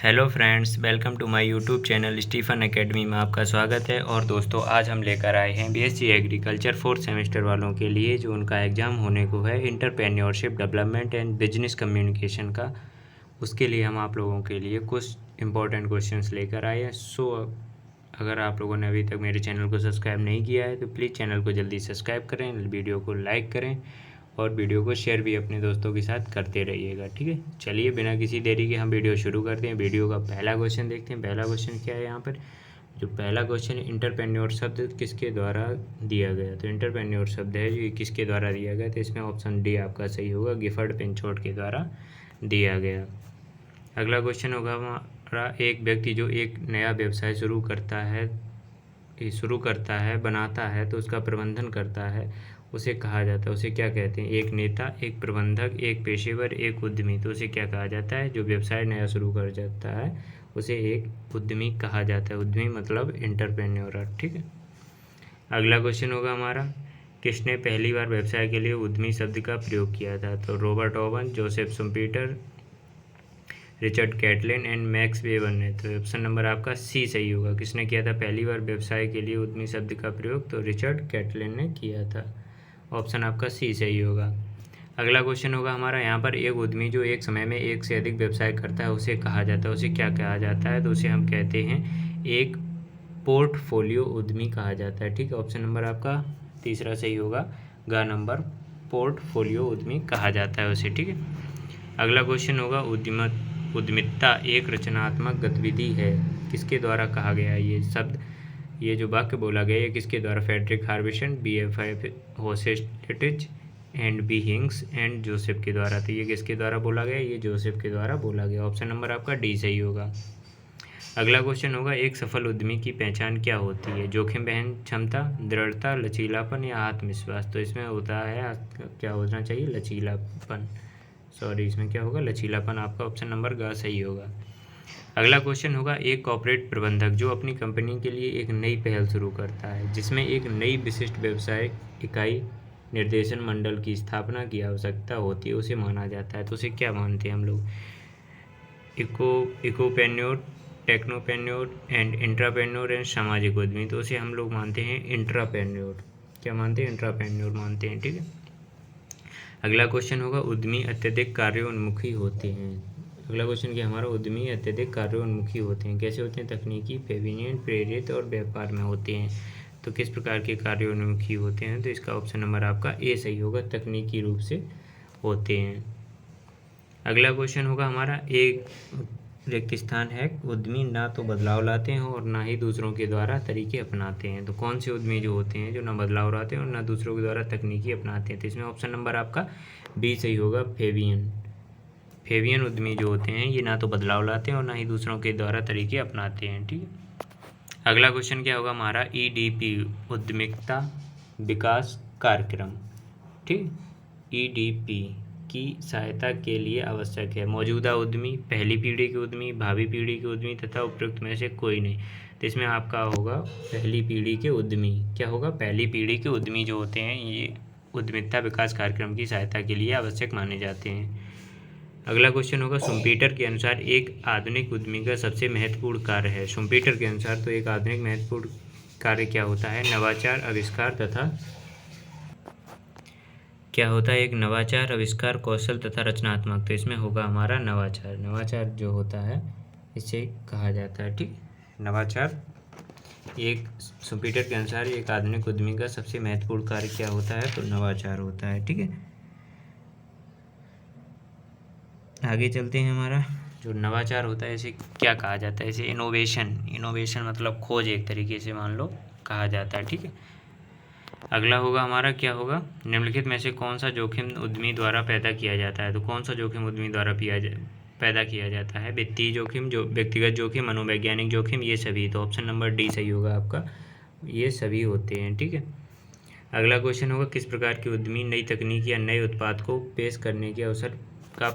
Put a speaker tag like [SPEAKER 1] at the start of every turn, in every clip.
[SPEAKER 1] Hello friends, welcome to my YouTube channel Stephen academy में आपका स्वागत है। और दोस्तों, आज हम लेकर आए हैं बीएससी एग्रीकल्चर फोर्थ सेमेस्टर वालों के लिए जो उनका एग्ज़ाम होने को है entrepreneurship development and business communication का। उसके लिए हम आप लोगों के लिए कुछ इंपॉर्टेंट क्वेश्चंस लेकर आए हैं। अगर आप लोगों ने अभी तक मेरे चैनल को सब्सक्राइब नहीं किया है तो प्लीज़ चैनल को जल्दी सब्सक्राइब करें, वीडियो को लाइक करें और वीडियो को शेयर भी अपने दोस्तों के साथ करते रहिएगा। ठीक है, चलिए बिना किसी देरी के हम वीडियो शुरू करते हैं। वीडियो का पहला क्वेश्चन देखते हैं। पहला क्वेश्चन क्या है यहाँ पर? जो पहला क्वेश्चन इंटरप्रेन्योर शब्द किसके द्वारा दिया गया? तो इंटरप्रेन्योर शब्द है जो किसके द्वारा दिया गया? तो इसमें ऑप्शन डी आपका सही होगा, गिफर्ड पिंचोट के द्वारा दिया गया। अगला क्वेश्चन होगा हमारा, एक व्यक्ति जो एक नया व्यवसाय शुरू करता है बनाता है तो उसका प्रबंधन करता है, उसे कहा जाता है, उसे क्या कहते हैं? एक नेता, एक प्रबंधक, एक पेशेवर, एक उद्यमी। तो उसे क्या कहा जाता है? जो व्यवसाय नया शुरू कर जाता है उसे एक उद्यमी कहा जाता है। उद्यमी मतलब एंटरप्रेन्योर। ठीक है। अगला क्वेश्चन होगा हमारा, किसने पहली बार व्यवसाय के लिए उद्यमी शब्द का प्रयोग किया था? तो Robert Owen, Joseph Schumpeter, Richard Catlin and Max Weber ने। तो ऑप्शन नंबर आपका सी सही होगा। किसने किया था पहली बार व्यवसाय के लिए उद्यमी शब्द का प्रयोग? तो रिचर्ड कैटलिन ने किया था। ऑप्शन आपका सी सही होगा। अगला क्वेश्चन होगा हमारा, यहाँ पर एक उद्यमी जो एक समय में एक से अधिक व्यवसाय करता है उसे कहा जाता है, उसे क्या कहा जाता है? तो उसे हम कहते हैं एक पोर्टफोलियो उद्यमी कहा जाता है। ठीक है, ऑप्शन नंबर आपका तीसरा सही होगा, ग नंबर, पोर्टफोलियो उद्यमी कहा जाता है उसे। ठीक है। अगला क्वेश्चन होगा, उद्यमिता एक रचनात्मक गतिविधि है, किसके द्वारा कहा गया ये शब्द? ये जो वाक्य बोला गया है किसके द्वारा? Frederick Harbison, BF Hoselitz and B हिंग्स एंड जोसेफ के द्वारा। तो ये किसके द्वारा बोला गया? ये जोसेफ के द्वारा बोला गया। ऑप्शन नंबर आपका डी सही होगा। अगला क्वेश्चन होगा, एक सफल उद्यमी की पहचान क्या होती है? जोखिम वहन क्षमता, दृढ़ता, लचीलापन या आत्मविश्वास। तो इसमें होता है, क्या होना चाहिए? लचीलापन। इसमें क्या होगा? लचीलापन। आपका ऑप्शन नंबर ग सही होगा। अगला क्वेश्चन होगा, एक कॉर्पोरेट प्रबंधक जो अपनी कंपनी के लिए एक नई पहल शुरू करता है जिसमें एक नई विशिष्ट व्यवसाय इकाई निर्देशन मंडल की स्थापना की आवश्यकता होती है, उसे माना जाता है। तो उसे क्या मानते हैं हम लोग? इकोपेन्योर, टेक्नोपेन्योर एंड इंट्रापेन्योर एंड सामाजिक उद्यमी। तो उसे हम लोग मानते हैं इंट्रापेन्योर। क्या मानते हैं? इंट्रापेन्योर मानते हैं। ठीक है। अगला क्वेश्चन होगा, उद्यमी अत्यधिक कार्योन्मुखी होते हैं। अगला क्वेश्चन क्या हमारा, उद्यमी अत्यधिक कार्योन्मुखी होते हैं, कैसे होते हैं? तकनीकी, फेविनियन, प्रेरित और व्यापार में होते हैं। तो किस प्रकार के कार्योन्मुखी होते हैं? तो इसका ऑप्शन नंबर आपका ए सही होगा, तकनीकी रूप से होते हैं। अगला क्वेश्चन होगा हमारा, एक रिक्त स्थान है, उद्यमी ना तो बदलाव लाते हैं और ना ही दूसरों के द्वारा तरीके अपनाते हैं। तो कौन से उद्यमी जो होते हैं जो ना बदलाव लाते हैं और ना दूसरों के द्वारा तकनीकी अपनाते हैं? तो इसमें ऑप्शन नंबर आपका बी सही होगा, फेवियन उद्यमी जो होते हैं ये ना तो बदलाव लाते हैं और ना ही दूसरों के द्वारा तरीके अपनाते हैं। ठीक है। अगला क्वेश्चन क्या होगा हमारा, EDP उद्यमिता विकास कार्यक्रम। ठीक, EDP की सहायता के लिए आवश्यक है मौजूदा उद्यमी, पहली पीढ़ी के उद्यमी, भावी पीढ़ी के उद्यमी तथा उपयुक्त में से कोई नहीं। तो इसमें आपका होगा पहली पीढ़ी के उद्यमी। क्या होगा? पहली पीढ़ी के उद्यमी जो होते हैं ये उद्यमिता विकास कार्यक्रम की सहायता के लिए आवश्यक माने जाते हैं। अगला क्वेश्चन होगा, शुम्पीटर के अनुसार एक आधुनिक उद्यमी का सबसे महत्वपूर्ण कार्य है। शुम्पीटर के अनुसार तो एक आधुनिक महत्वपूर्ण कार्य क्या होता है? नवाचार, आविष्कार तथा क्या होता है? एक नवाचार, आविष्कार, कौशल तथा रचनात्मक। तो इसमें होगा हमारा नवाचार। नवाचार जो होता है इसे कहा जाता है। ठीक, नवाचार एक शुम्पीटर के अनुसार एक आधुनिक उद्यमी का सबसे महत्वपूर्ण कार्य क्या होता है? तो नवाचार होता है। ठीक है, आगे चलते हैं। हमारा जो नवाचार होता है इसे क्या कहा जाता है? इसे इनोवेशन मतलब खोज एक तरीके से मान लो कहा जाता है। ठीक है। अगला होगा हमारा, क्या होगा? निम्नलिखित में से कौन सा जोखिम उद्यमी द्वारा पैदा किया जाता है? तो कौन सा जोखिम उद्यमी द्वारा पैदा किया जाता है? वित्तीय जोखिम, जो व्यक्तिगत जोखिम, मनोवैज्ञानिक जोखिम, ये सभी। तो ऑप्शन नंबर डी सही होगा आपका, ये सभी होते हैं। ठीक है। अगला क्वेश्चन होगा, किस प्रकार के उद्यमी नई तकनीक या नए उत्पाद को पेश करने के अवसर का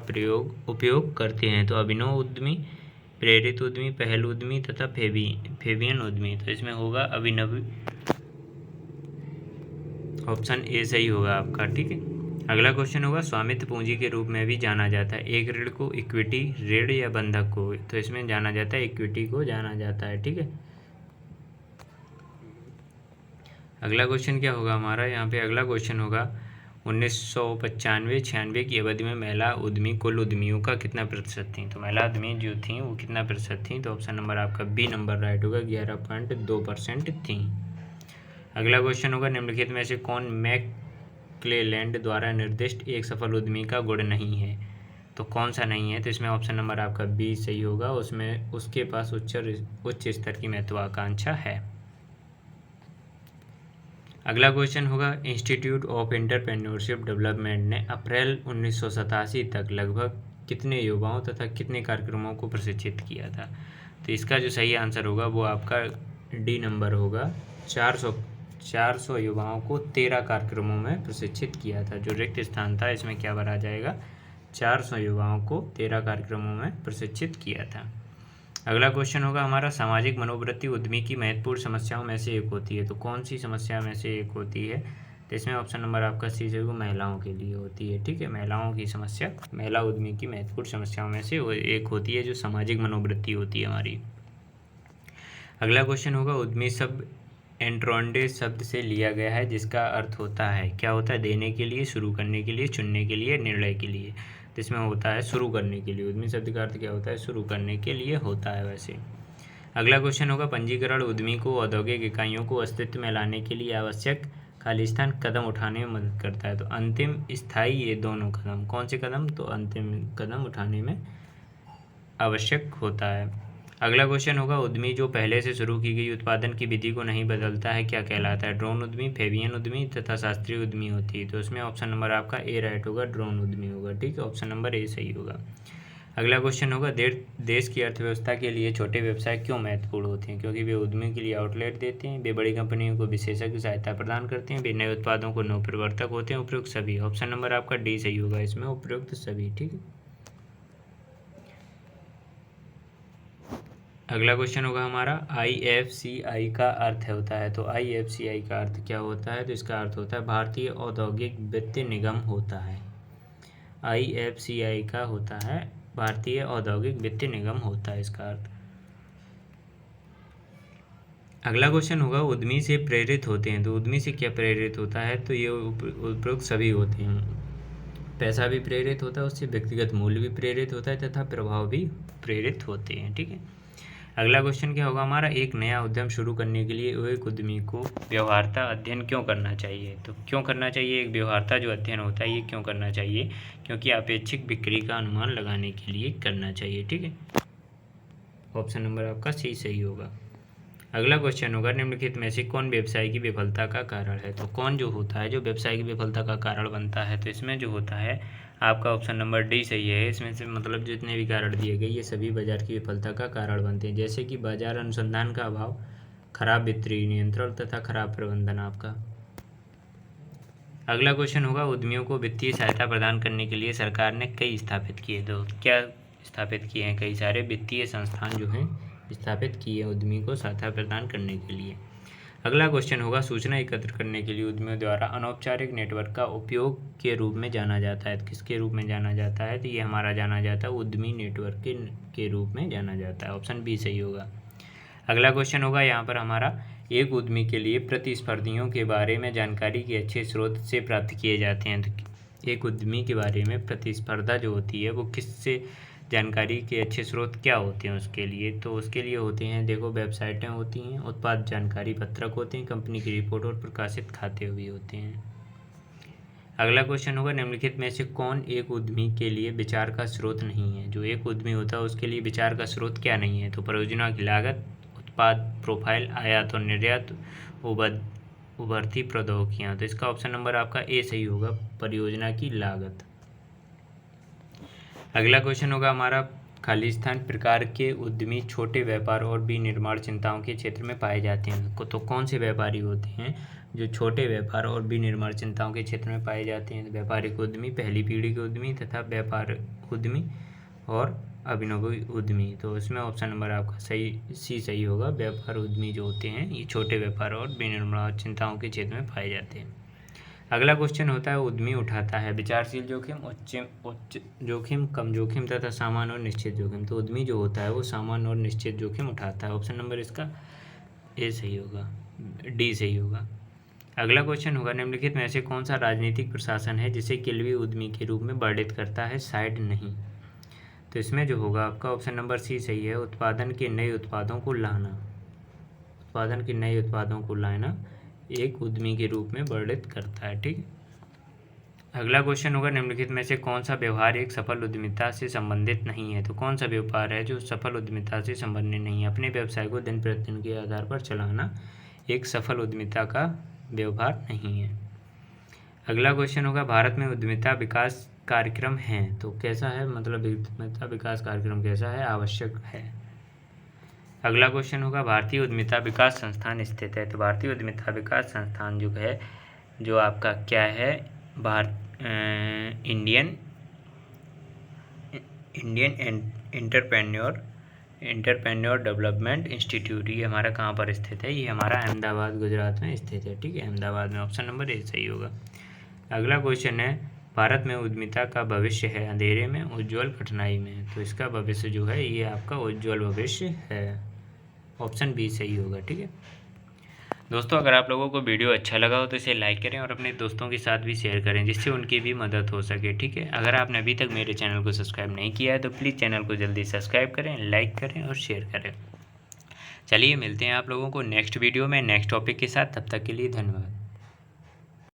[SPEAKER 1] उपयोग करते हैं? तो अभिनव उद्यमी, प्रेरित उद्यमी, पहल उद्यमी तथा फेवियन उद्यमी। तो इसमें होगा अभिनव, ऑप्शन ए सही होगा आपका। ठीक है। अगला क्वेश्चन होगा स्वामित्व पूंजी के रूप में भी जाना जाता है एक ऋण को इक्विटी ऋण या बंधक को, तो इसमें जाना जाता है इक्विटी को जाना जाता है। ठीक है, अगला क्वेश्चन क्या होगा हमारा यहाँ पे, अगला क्वेश्चन होगा 1995-96 की अवधि में महिला उद्यमी कुल उद्यमियों का कितना प्रतिशत थी। तो महिला उद्यमी जो थी वो कितना प्रतिशत थी, तो ऑप्शन नंबर आपका बी नंबर राइट होगा, 11.2% थी। अगला क्वेश्चन होगा निम्नलिखित में से कौन मैकक्लेलैंड द्वारा निर्दिष्ट एक सफल उद्यमी का गुण नहीं है, तो कौन सा नहीं है, तो इसमें ऑप्शन नंबर आपका बी सही होगा, उसमें उसके पास उच्च स्तर की महत्वाकांक्षा है। अगला क्वेश्चन होगा इंस्टीट्यूट ऑफ एंटरप्रेन्योरशिप डेवलपमेंट ने अप्रैल 1987 तक लगभग कितने युवाओं तथा कितने कार्यक्रमों को प्रशिक्षित किया था, तो इसका जो सही आंसर होगा वो आपका डी नंबर होगा, 400 युवाओं को 13 कार्यक्रमों में प्रशिक्षित किया था। जो रिक्त स्थान था इसमें क्या भरा जाएगा, 400 युवाओं को 13 कार्यक्रमों में प्रशिक्षित किया था। अगला क्वेश्चन होगा हमारा सामाजिक मनोवृत्ति उद्यमी की महत्वपूर्ण समस्याओं में से एक होती है, तो कौन सी समस्या में से एक होती है, तो इसमें ऑप्शन नंबर आपका सी होगा, महिलाओं के लिए होती है। ठीक है, महिलाओं की समस्या महिला उद्यमी की महत्वपूर्ण समस्याओं में से एक होती है जो सामाजिक मनोवृत्ति होती है हमारी। अगला क्वेश्चन होगा उद्यमी शब्द एंट्रोंडे शब्द से लिया गया है जिसका अर्थ होता है, क्या होता है, देने के लिए, शुरू करने के लिए, चुनने के लिए, निर्णय के लिए, तो इसमें होता है शुरू करने के लिए। उद्यमी शब्द का अर्थ क्या होता है, शुरू करने के लिए होता है वैसे। अगला क्वेश्चन होगा पंजीकरण उद्यमी को औद्योगिक इकाइयों को अस्तित्व में लाने के लिए आवश्यक खालिस्तान कदम उठाने में मदद करता है, तो अंतिम स्थायी ये दोनों कदम, कौन से कदम, तो अंतिम कदम उठाने में आवश्यक होता है। अगला क्वेश्चन होगा उद्यमी जो पहले से शुरू की गई उत्पादन की विधि को नहीं बदलता है क्या कहलाता है, ड्रोन उद्यमी, फेबियन उद्यमी तथा शास्त्रीय उद्यमी होती है, तो इसमें ऑप्शन नंबर आपका ए राइट होगा, ड्रोन उद्यमी होगा। ठीक है, ऑप्शन नंबर ए सही होगा। अगला क्वेश्चन होगा देश की अर्थव्यवस्था के लिए छोटे व्यवसाय क्यों महत्वपूर्ण होते हैं, क्योंकि वे उद्यमियों के लिए आउटलेट देते हैं, वे बड़ी कंपनियों को विशेषज्ञ सहायता प्रदान करते हैं, वे नए उत्पादों को नवप्रवर्तक होते हैं, उपयुक्त सभी, ऑप्शन नंबर आपका डी सही होगा इसमें, उपयुक्त सभी। ठीक है, अगला क्वेश्चन होगा हमारा IFCI का अर्थ होता है, तो IFCI का अर्थ क्या होता है, तो इसका अर्थ होता है भारतीय औद्योगिक वित्त निगम होता है। IFCI का होता है भारतीय औद्योगिक वित्त निगम होता है इसका अर्थ। अगला क्वेश्चन होगा उद्यमी से प्रेरित होते हैं, तो उद्यमी से क्या प्रेरित होता है, तो ये उपरोक्त सभी होते हैं, पैसा भी प्रेरित होता है उससे, व्यक्तिगत मूल्य भी प्रेरित होता है तथा प्रभाव भी प्रेरित होते हैं। ठीक है, अगला क्वेश्चन क्या होगा हमारा एक नया उद्यम शुरू करने के लिए एक उद्यमी को व्यवहार्यता अध्ययन क्यों करना चाहिए, तो क्यों करना चाहिए, एक व्यवहार्यता जो अध्ययन होता है ये क्यों करना चाहिए, क्योंकि अपेक्षित बिक्री का अनुमान लगाने के लिए करना चाहिए। ठीक है, ऑप्शन नंबर आपका सी सही होगा। अगला क्वेश्चन होगा निम्नलिखित में से कौन व्यवसाय की विफलता का कारण है, तो कौन जो होता है जो व्यवसाय की विफलता का कारण बनता है, तो इसमें जो होता है आपका ऑप्शन नंबर डी सही है। इसमें से मतलब जितने भी कारण दिए गए ये सभी बाजार की विफलता का कारण बनते हैं, जैसे कि बाजार अनुसंधान का अभाव, खराब वित्तीय नियंत्रण तथा खराब प्रबंधन आपका। अगला क्वेश्चन होगा उद्यमियों को वित्तीय सहायता प्रदान करने के लिए सरकार ने कई स्थापित किए, तो क्या स्थापित किए हैं, कई सारे वित्तीय संस्थान जो हैं स्थापित किए उद्यमी को सहायता प्रदान करने के लिए। अगला क्वेश्चन होगा सूचना एकत्र करने के लिए उद्यमियों द्वारा अनौपचारिक नेटवर्क का उपयोग के रूप में जाना जाता है, तो किसके रूप में जाना जाता है, तो ये हमारा जाना जाता है उद्यमी नेटवर्क के रूप में जाना जाता है, ऑप्शन बी सही होगा। अगला क्वेश्चन होगा यहाँ पर हमारा एक उद्यमी के लिए प्रतिस्पर्धियों के बारे में जानकारी के अच्छे स्रोत से प्राप्त किए जाते हैं, तो एक उद्यमी के बारे में प्रतिस्पर्धा जो होती है वो किससे जानकारी के अच्छे स्रोत क्या होते हैं उसके लिए, तो उसके लिए होते हैं देखो वेबसाइटें होती हैं, उत्पाद जानकारी पत्रक होते हैं, कंपनी की रिपोर्ट और प्रकाशित खाते भी होते हैं। अगला क्वेश्चन होगा निम्नलिखित में से कौन एक उद्यमी के लिए विचार का स्रोत नहीं है, जो एक उद्यमी होता है उसके लिए विचार का स्रोत क्या नहीं है, तो परियोजना की लागत, उत्पाद प्रोफाइल, आयात और निर्यात, उभरती प्रौद्योगिकियाँ, तो इसका ऑप्शन नंबर आपका ए सही होगा, परियोजना की लागत। अगला क्वेश्चन होगा हमारा खालिस्तान प्रकार के उद्यमी छोटे व्यापार और विनिर्माण चिंताओं के क्षेत्र में पाए जाते हैं, तो कौन से व्यापारी होते हैं जो छोटे व्यापार और विनिर्माण चिंताओं के क्षेत्र में पाए जाते हैं, व्यापारिक उद्यमी, पहली पीढ़ी के उद्यमी तथा व्यापार उद्यमी और अभिनव उद्यमी, तो इसमें ऑप्शन नंबर आपका सी सही होगा, व्यापार उद्यमी जो होते हैं ये छोटे व्यापार और विनिर्माण चिंताओं के क्षेत्र में पाए जाते हैं। अगला क्वेश्चन होता है उद्यमी उठाता है विचारशील जोखिम, उच्च जोखिम, कम जोखिम तथा सामान्य और निश्चित जोखिम। तो उद्यमी जो होता है वो सामान्य और निश्चित जोखिम उठाता है। ऑप्शन नंबर इसका ए सही होगा, डी सही होगा। अगला क्वेश्चन होगा निम्नलिखित में से कौन सा राजनीतिक प्रशासन है जिसे किलवी उद्यमी के रूप में वर्णित करता है, शायद नहीं। तो इसमें जो होगा आपका ऑप्शन नंबर सी सही है, उत्पादन के नए उत्पादों को लाना। उत्पादन के नए उत्पादों को लाना एक उद्यमी के रूप में वर्णित करता है। ठीक। अगला क्वेश्चन होगा निम्नलिखित में से कौन सा व्यवहार एक सफल उद्यमिता से संबंधित नहीं है। तो कौन सा व्यापार है जो सफल उद्यमिता से संबंधित नहीं है। अपने व्यवसाय को दिन प्रतिदिन के आधार पर चलाना एक सफल उद्यमिता का व्यवहार नहीं है। अगला क्वेश्चन होगा भारत में उद्यमिता विकास कार्यक्रम हैं। तो कैसा है, मतलब उद्यमिता विकास कार्यक्रम कैसा है, आवश्यक है। अगला क्वेश्चन होगा भारतीय उद्यमिता विकास संस्थान स्थित है। तो भारतीय उद्यमिता विकास संस्थान जो है जो आपका क्या है, इंडियन एंटरप्रेन्योर डेवलपमेंट इंस्टीट्यूट, ये हमारा कहाँ पर स्थित है, ये हमारा अहमदाबाद गुजरात में स्थित है। ठीक है, अहमदाबाद में। ऑप्शन नंबर ए सही होगा। अगला क्वेश्चन है भारत में उद्यमिता का भविष्य है अंधेरे में, उज्ज्वल कठिनाई में। तो इसका भविष्य जो है ये आपका उज्ज्वल भविष्य है। ऑप्शन बी सही होगा। ठीक है दोस्तों, अगर आप लोगों को वीडियो अच्छा लगा हो तो इसे लाइक करें और अपने दोस्तों के साथ भी शेयर करें जिससे उनकी भी मदद हो सके। ठीक है, अगर आपने अभी तक मेरे चैनल को सब्सक्राइब नहीं किया है तो प्लीज़ चैनल को जल्दी सब्सक्राइब करें, लाइक करें और शेयर करें। चलिए मिलते हैं आप लोगों को नेक्स्ट वीडियो में नेक्स्ट टॉपिक के साथ। तब तक के लिए धन्यवाद।